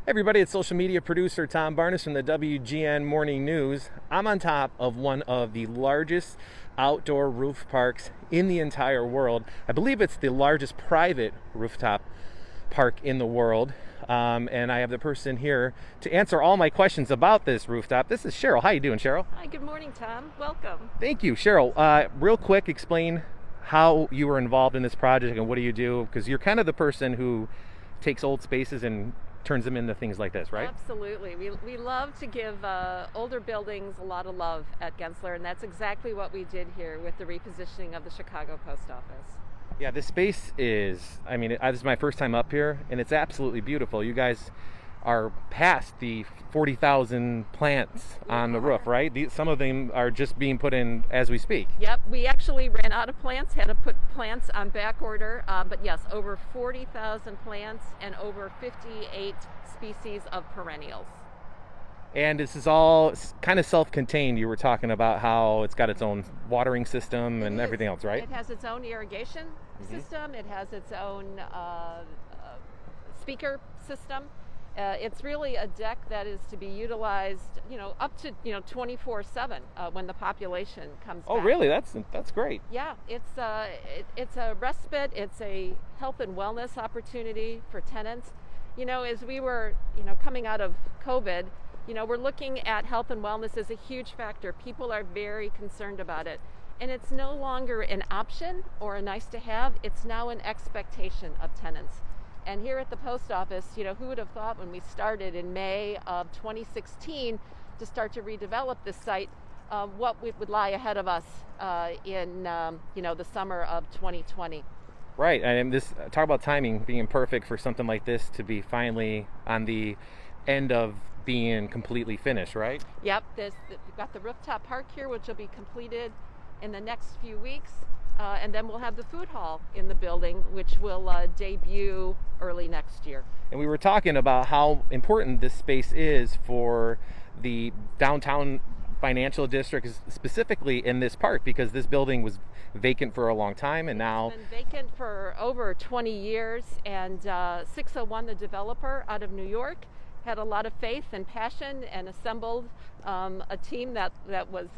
Everybody, it's social media producer Tom Barnes from the WGN Morning News. I'm on top of one of the largest outdoor roof parks in the entire world. I believe it's the largest private rooftop park in the world. And I have the person here to answer all my questions about this rooftop. This is Cheryl. How you doing, Cheryl? Hi, good morning, Tom. Welcome. Thank you, Cheryl. Real quick, explain how you were involved in this project and what do you do? Because you're kind of the person who takes old spaces and turns them into things like this, right? Absolutely. We love to give older buildings a lot of love at Gensler, and that's exactly what we did here with the repositioning of the Chicago Post Office. Yeah, this space is, this is my first time up here, and it's absolutely beautiful. You guys are past the 40,000 plants on the roof, right? Some of them are just being put in as we speak. Yep, we actually ran out of plants, had to put plants on back order, but yes, over 40,000 plants and over 58 species of perennials. And this is all kind of self-contained. You were talking about how it's got its own watering system and everything else, right? It has its own irrigation system. It has its own speaker system. It's really a deck that is to be utilized, up to 24/7 when the population comes back. Oh, really? That's great. Yeah, it's a respite. It's a health and wellness opportunity for tenants. As we were, coming out of COVID, we're looking at health and wellness as a huge factor. People are very concerned about it. And it's no longer an option or a nice to have. It's now an expectation of tenants. And here at the post office, who would have thought when we started in May of 2016 to start to redevelop this site, what would lie ahead of us in the summer of 2020. Right, and talk about timing being perfect for something like this to be finally on the end of being completely finished, right? Yep, we've got the rooftop park here, which will be completed in the next few weeks. And then we'll have the food hall in the building, which will debut early next year. And we were talking about how important this space is for the downtown financial district, specifically in this park, because this building was vacant for a long time, and now it's been vacant for over 20 years. And 601, the developer out of New York, had a lot of faith and passion and assembled a team that was,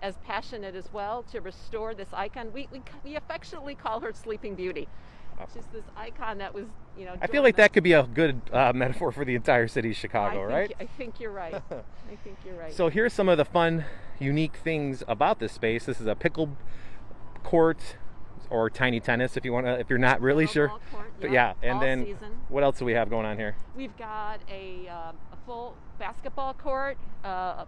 as passionate as well to restore this icon. We affectionately call her Sleeping Beauty. She's this icon that was, I feel like that could be a good metaphor for the entire city of Chicago, right? I think you're right. I think you're right. So here's some of the fun, unique things about this space. This is a pickle court or tiny tennis if you're not really sure. Court, but yeah, and then season. What else do we have going on here? We've got a full basketball court.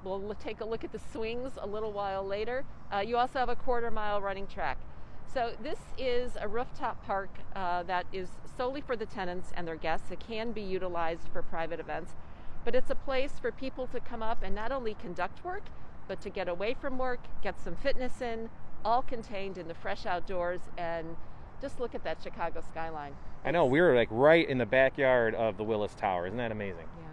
We'll take a look at the swings a little while later. You also have a quarter-mile running track. So this is a rooftop park that is solely for the tenants and their guests. It can be utilized for private events, but it's a place for people to come up and not only conduct work, but to get away from work, get some fitness in, all contained in the fresh outdoors, and just look at that Chicago skyline. I know, we were like right in the backyard of the Willis Tower. Isn't that amazing? Yeah.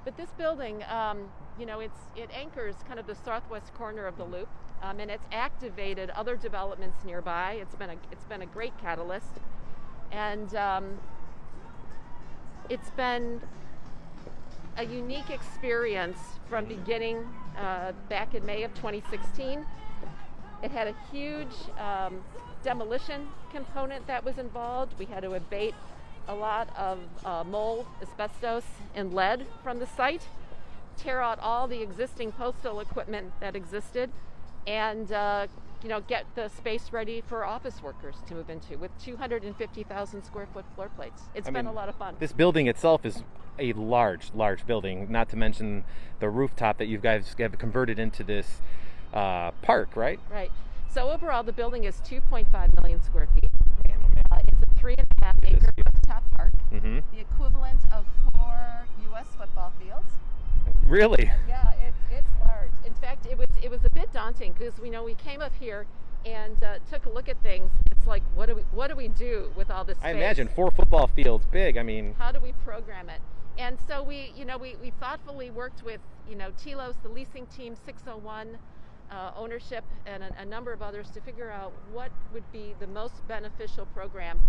But this building, it anchors kind of the southwest corner of the loop, and it's activated other developments nearby. It's been a great catalyst, and it's been a unique experience from beginning back in May of 2016. It had a huge demolition component that was involved. We had to abate a lot of mold, asbestos, and lead from the site, tear out all the existing postal equipment that existed, and get the space ready for office workers to move into with 250,000 square foot floor plates. It's been a lot of fun. This building itself is a large building, not to mention the rooftop that you guys have converted into this park, right? Right. So overall, the building is 2.5 million square feet. It's a 3.5-acre rooftop park, the equivalent of 4 U.S. football fields. Really? Yeah, it's large. In fact, it was a bit daunting because we came up here and took a look at things. It's like, what do we do with all this space? I imagine 4 football fields big. How do we program it? And so we thoughtfully worked with Telos, the leasing team, 601. Ownership and a number of others to figure out what would be the most beneficial program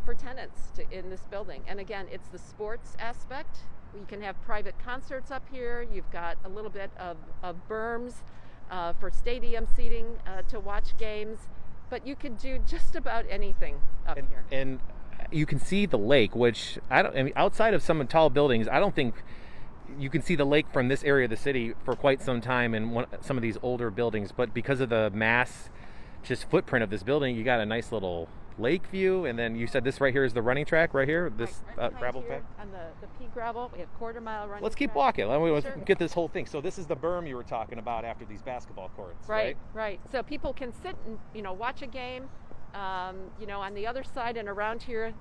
for tenants in this building. And again, it's the sports aspect. You can have private concerts up here. You've got a little bit of berms for stadium seating to watch games. But you could do just about anything up here. And you can see the lake, which I mean, outside of some tall buildings, I don't think you can see the lake from this area of the city for quite some time in some of these older buildings. But because of the mass, just footprint of this building, you got a nice little lake view. And then you said this right here is the running track right here, this right gravel here track. On the pea gravel, we have quarter-mile running. Let's keep track. walking. Let's Sure. get this whole thing. So this is the berm you were talking about after these basketball courts, right? Right. So people can sit and watch a game. On the other side and around here,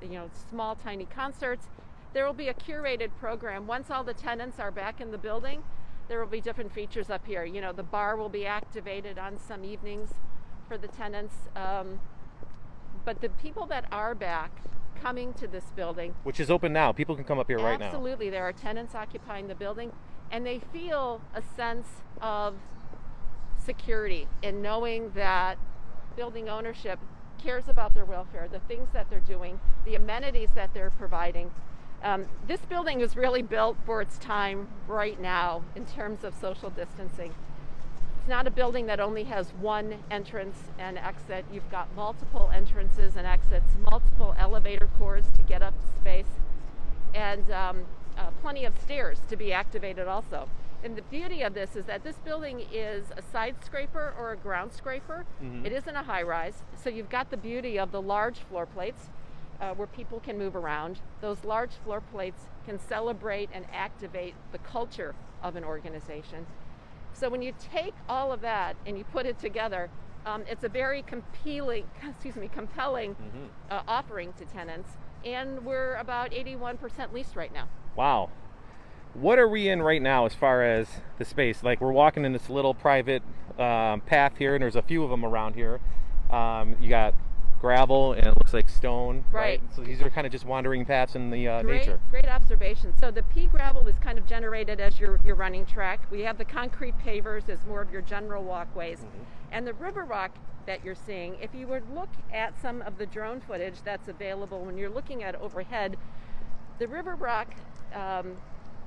small, tiny concerts. There will be a curated program. Once all the tenants are back in the building, there will be different features up here. The bar will be activated on some evenings for the tenants. But the people that are back coming to this building, Which is open now. People can come up here right now. absolutely, there are tenants occupying the building, and they feel a sense of security in knowing that building ownership cares about their welfare, the things that they're doing, the amenities that they're providing. This building is really built for its time right now in terms of social distancing. It's not a building that only has one entrance and exit. You've got multiple entrances and exits, multiple elevator cords to get up to space, and plenty of stairs to be activated also. And the beauty of this is that this building is a side scraper or a ground scraper. Mm-hmm. It isn't a high rise, so you've got the beauty of the large floor plates where people can move around. Those large floor plates can celebrate and activate the culture of an organization. So when you take all of that and you put it together, it's a very compelling offering to tenants, and we're about 81% leased right now. Wow. What are we in right now as far as the space? Like, we're walking in this little private path here, and there's a few of them around here. You got gravel and it looks like stone, Right. So these are kind of just wandering paths in the nature. Great observation. So the pea gravel is kind of generated as your running track. We have the concrete pavers as more of your general walkways. Mm-hmm. And the river rock that you're seeing, if you would look at some of the drone footage that's available when you're looking at overhead, the river rock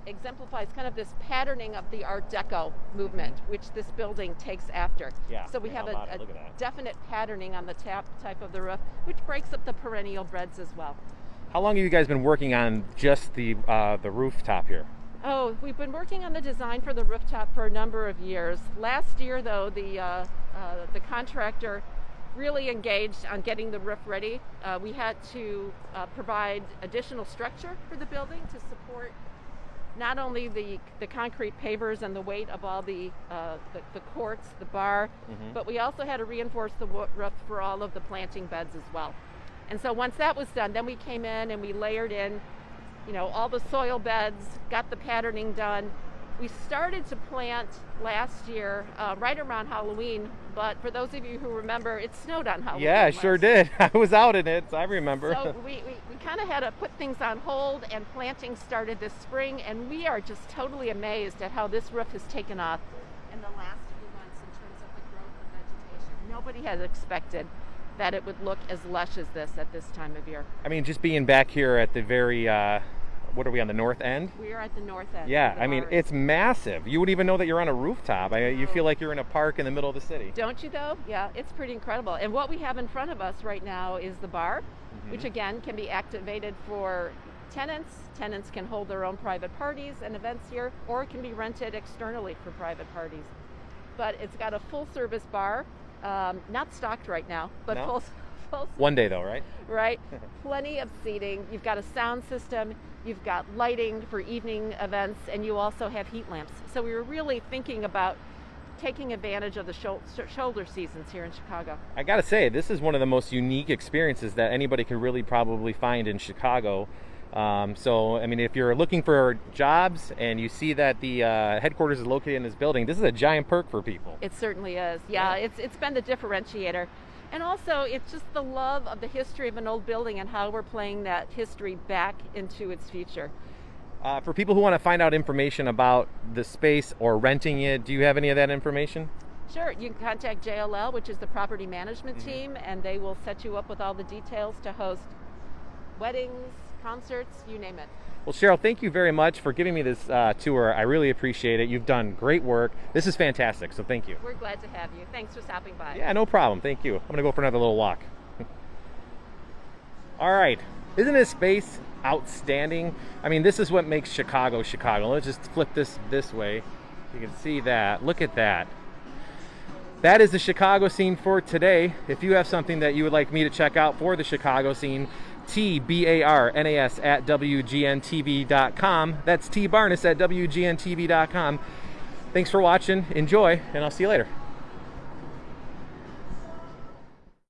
exemplifies kind of this patterning of the Art Deco movement, which this building takes after. Yeah, So we yeah, have how about it? a Look at that. definite patterning on the type of the roof, which breaks up the perennial beds as well. How long have you guys been working on just the rooftop here? Oh, we've been working on the design for the rooftop for a number of years. Last year, though, the contractor really engaged on getting the roof ready. We had to provide additional structure for the building to support not only the concrete pavers and the weight of all the courts, the bar, Mm-hmm. but we also had to reinforce the roof for all of the planting beds as well. And so once that was done, then we came in and we layered in, all the soil beds, got the patterning done. We started to plant last year, right around Halloween, but for those of you who remember, it snowed on Halloween. Yeah, it sure did. I was out in it, so I remember. So we kind of had to put things on hold, and planting started this spring, and we are just totally amazed at how this roof has taken off in the last few months in terms of the growth of vegetation. Nobody had expected that it would look as lush as this at this time of year. I mean, just being back here at the very, what are we, on the north end? We are at the north end. Yeah, of the I mean, bar. it's massive. You wouldn't even know that you're on a rooftop. You feel like you're in a park in the middle of the city. Don't you though? Yeah, it's pretty incredible. And what we have in front of us right now is the bar, which again can be activated for tenants. Tenants can hold their own private parties and events here, or it can be rented externally for private parties. But it's got a full service bar, not stocked right now, but No? full One day though, right? right? Plenty of seating. You've got a sound system. You've got lighting for evening events, and you also have heat lamps. So we were really thinking about taking advantage of the shoulder seasons here in Chicago. I gotta say, this is one of the most unique experiences that anybody could really probably find in Chicago. So, I mean, if you're looking for jobs and you see that the headquarters is located in this building, this is a giant perk for people. It certainly is. Yeah, it's been the differentiator. And also, it's just the love of the history of an old building and how we're playing that history back into its future. For people who want to find out information about the space or renting it, do you have any of that information? Sure, you can contact JLL, which is the property management team, and they will set you up with all the details to host weddings, concerts, you name it. Well, Cheryl, thank you very much for giving me this tour. I really appreciate it. You've done great work. This is fantastic, so thank you. We're glad to have you. Thanks for stopping by. Yeah, no problem. Thank you. I'm going to go for another little walk. All right. Isn't this space outstanding? I mean, this is what makes Chicago, Chicago. Let's just flip this way. You can see that. Look at that. That is the Chicago scene for today. If you have something that you would like me to check out for the Chicago scene, TBARNAS at WGNTV.com. That's TBarness at WGNTV.com. Thanks for watching. Enjoy, and I'll see you later.